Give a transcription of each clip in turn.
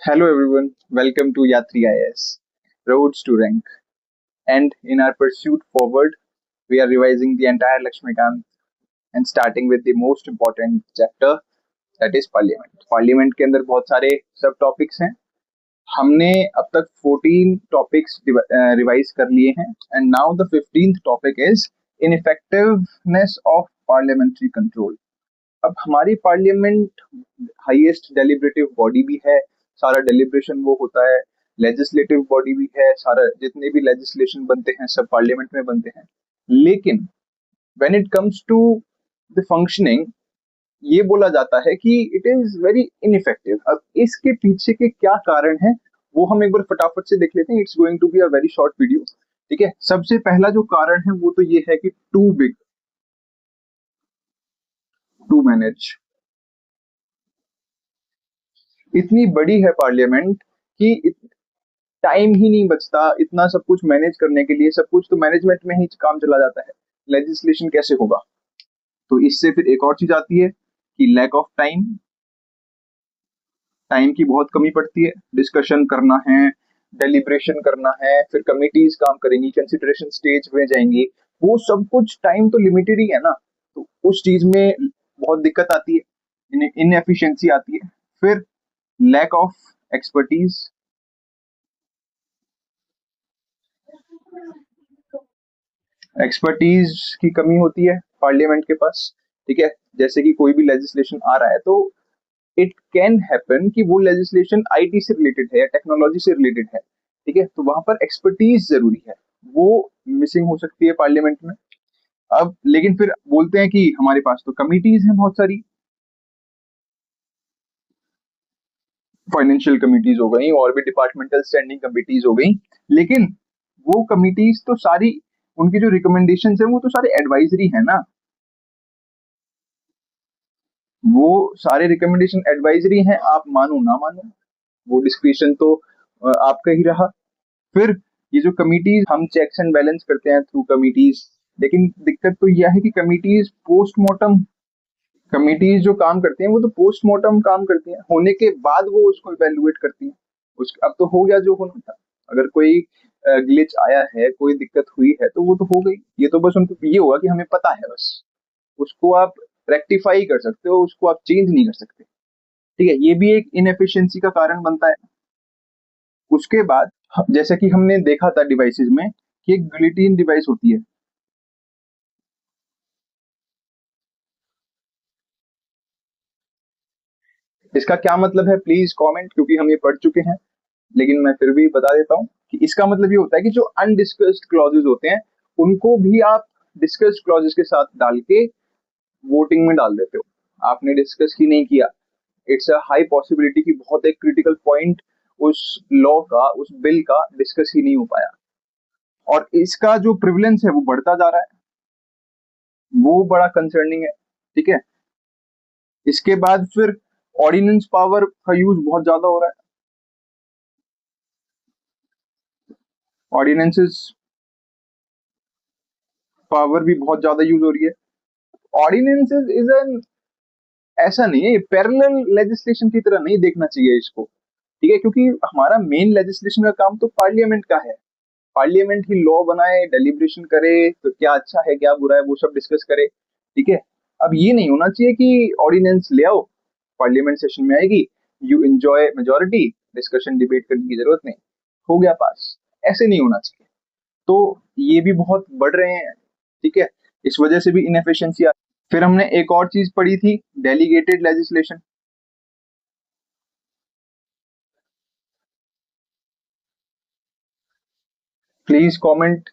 Hello everyone, welcome to Yatri IS, Roads to Rank. And in our pursuit forward, we are revising the entire Lakshmikant and starting with the most important chapter, that is Parliament. Parliament के अंदर बहुत सारे सब topics हैं. हमने अब तक 14 topics revise कर लिए हैं and now the 15th topic is इनइफेक्टिवनेस of parliamentary control. अब हमारी पार्लियामेंट हाईएस्ट डेलिब्रेटिव बॉडी भी है. सारा डेलिब्रेशन वो होता है. लेजिस्लेटिव बॉडी भी है. सारा जितने भी लेजिस्लेशन बनते हैं सब पार्लियामेंट में बनते हैं. लेकिन when it comes to the functioning, ये बोला जाता है कि इट इज वेरी इनइफेक्टिव. अब इसके पीछे के क्या कारण है वो हम एक बार फटाफट से देख लेते हैं. It's going to be a very short video. ठीक है. सबसे पहला जो कारण है वो तो ये है कि टू बिग टू मैनेज. इतनी बड़ी है पार्लियामेंट कि टाइम ही नहीं बचता इतना सब कुछ मैनेज करने के लिए. सब कुछ तो मैनेजमेंट में ही काम चला जाता है. लेजिस्लेशन कैसे होगा? तो इससे फिर एक और चीज आती है कि लैक ऑफ टाइम. टाइम की बहुत कमी पड़ती है. डिस्कशन करना है, डेलिब्रेशन करना है, फिर कमिटीज काम करेंगी, कंसिडरेशन स्टेज में जाएंगी. वो सब कुछ टाइम तो लिमिटेड ही है ना. तो उस चीज में बहुत दिक्कत आती है, इनएफिशिएंसी आती है. फिर लैक ऑफ एक्सपर्टीज. एक्सपर्टीज की कमी होती है पार्लियामेंट के पास. ठीक है. जैसे कि कोई भी लेजिस्लेशन आ रहा है तो इट कैन हैपन कि वो लेजिस्लेशन आईटी से रिलेटेड है या टेक्नोलॉजी से रिलेटेड है. ठीक है. तो वहां पर एक्सपर्टीज जरूरी है. वो मिसिंग हो सकती है पार्लियामेंट में. अब लेकिन फिर बोलते हैं कि हमारे पास तो कमिटीज हैं बहुत सारी. फाइनेंशियल कमिटीज हो गई और भी डिपार्टमेंटल स्टैंडिंग कमिटीज हो गई. लेकिन वो कमिटीज तो सारी, उनकी जो रिकमेंडेशन है वो तो सारे एडवाइजरी है ना. वो सारे रिकमेंडेशन एडवाइजरी हैं. आप मानो ना मानो, वो डिस्क्रिप्शन तो आपका ही रहा. फिर ये जो कमिटीज, हम चेक्स एंड बैलेंस करते हैं थ्रू कमिटीज. लेकिन दिक्कत तो यह है कि कमिटीज जो काम करती हैं वो तो पोस्टमार्टम काम करती हैं. होने के बाद वो उसको इवेल्युएट करती हैं. अब तो हो गया जो होना था. अगर कोई ग्लिच आया है, कोई दिक्कत हुई है तो वो तो हो गई. ये तो बस उनको ये होगा कि हमें पता है बस. उसको आप रेक्टिफाई कर सकते हो, उसको आप चेंज नहीं कर सकते. ठीक है. ये भी एक इनएफिशिएंसी का कारण बनता है. उसके बाद जैसा कि हमने देखा था डिवाइसेस में कि एक गिलिटीन डिवाइस होती है. इसका क्या मतलब है प्लीज कमेंट, क्योंकि हम ये पढ़ चुके हैं. लेकिन मैं फिर भी बता देता हूँ कि इसका मतलब ये होता है कि जो अनडिस्कस्ड क्लॉजेज होते हैं उनको भी आप डिस्कस्ड क्लॉजेज के साथ डाल के वोटिंग में डाल देते हो. आपने डिस्कस ही नहीं किया. इट्स अ हाई पॉसिबिलिटी कि बहुत एक क्रिटिकल पॉइंट उस लॉ का, उस बिल का डिस्कस ही नहीं हो पाया. और इसका जो प्रिविलेंस है वो बढ़ता जा रहा है. वो बड़ा कंसर्निंग है. ठीक है. इसके बाद फिर ऑर्डिनेंस पावर का यूज बहुत ज्यादा हो रहा है. ऑर्डिनेंसेस पावर भी बहुत ज्यादा यूज हो रही है. ऑर्डिनेंसेस इज एन, ऐसा नहीं है, पैरेलल लेजिस्लेशन की तरह नहीं देखना चाहिए इसको. ठीक है. क्योंकि हमारा मेन लेजिस्लेशन का काम तो पार्लियामेंट का है. पार्लियामेंट ही लॉ बनाए, डेलिब्रेशन करे, तो क्या अच्छा है क्या बुरा है वो सब डिस्कस करे. ठीक है. अब ये नहीं होना चाहिए कि ऑर्डिनेंस ले आओ, पार्लियामेंट सेशन में आएगी, you enjoy majority, discussion debate करने की जरूरत नहीं, हो गया पास. ऐसे नहीं होना चाहिए. तो ये भी बहुत बढ़ रहे हैं. ठीक है. इस वजह से भी इनएफिशिएंसी. फिर हमने एक और चीज पढ़ी थी, डेलीगेटेड लेजिस्लेशन. प्लीज कमेंट,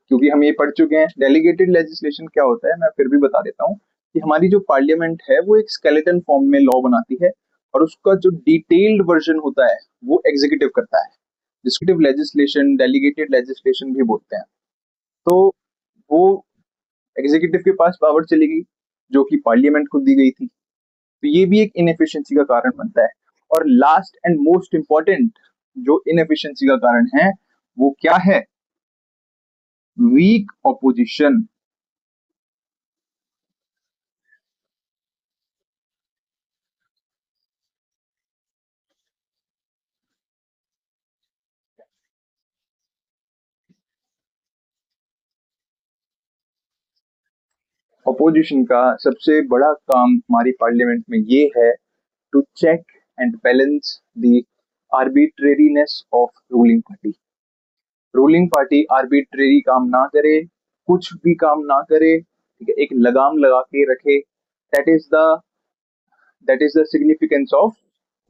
क्योंकि हम ये पढ़ चुके हैं. डेलीगेटेड लेजिस्लेशन क्या होता है मैं फिर भी बता देता हूँ कि हमारी जो पार्लियामेंट है वो एक स्केलेटन फॉर्म में लॉ बनाती है और उसका जो डिटेल्ड वर्जन होता है वो एग्जीक्यूटिव करता है. डिस्क्रिप्टिव लेजिस्लेशन, डेलीगेटेड लेजिस्लेशन भी बोलते हैं. तो वो एग्जीक्यूटिव के पास पावर चली गई जो कि पार्लियामेंट को दी गई थी. तो ये भी एक इनएफिशिएंसी का कारण बनता है. और लास्ट एंड मोस्ट इंपॉर्टेंट जो इनएफिशिएंसी का कारण है वो क्या है? Week opposition. ऑपोजिशन का सबसे बड़ा काम हमारी पार्लियामेंट में ये है to check and balance the arbitrariness of ruling party. Ruling party arbitrary काम ना करे, कुछ भी काम ना करे, ठीक है, एक लगाम लगा के रखे। That is the that is the significance of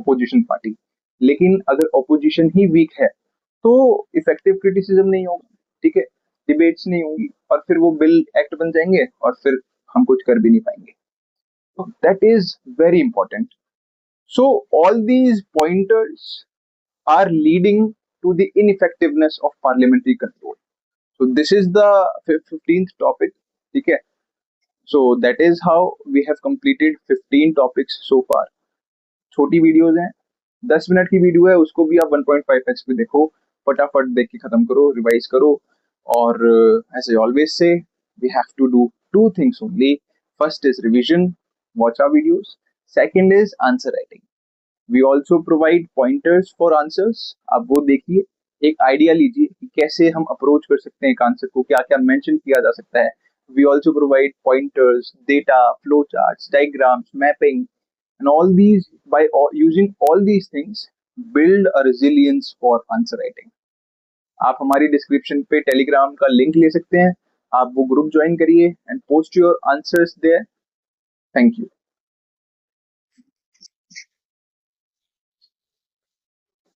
opposition party. लेकिन अगर ऑपोजिशन ही वीक है तो इफेक्टिव क्रिटिसिज्म नहीं होगा, ठीक है, डिबेट्स नहीं होंगी, और फिर वो बिल एक्ट बन जाएंगे और फिर हम कुछ कर भी नहीं पाएंगे। तो that is very important. So all these pointers are leading to the ineffectiveness of parliamentary control. So this is the 15th topic. ठीक है, so that is how we have completed 15 topics so far. छोटी videos हैं, 10 minute की video है, उसको भी आप 1.5x पे देखो, फटाफट देख के खत्म करो, रिवाइज करो। और as I always say, we have to do two things only. First is revision, watch our videos. Second is answer writing. We also provide pointers for answers. आप वो देखिए, एक आइडिया लीजिए कि कैसे हम अप्रोच कर सकते हैं एक आंसर को, क्या क्या मेंशन किया जा सकता है। We also provide pointers, data, flow charts, diagrams, mapping, and all these by using all these things build a resilience for answer writing. आप हमारी डिस्क्रिप्शन पे टेलीग्राम का लिंक ले सकते हैं, आप वो ग्रुप ज्वाइन करिए and post your answers there. Thank you.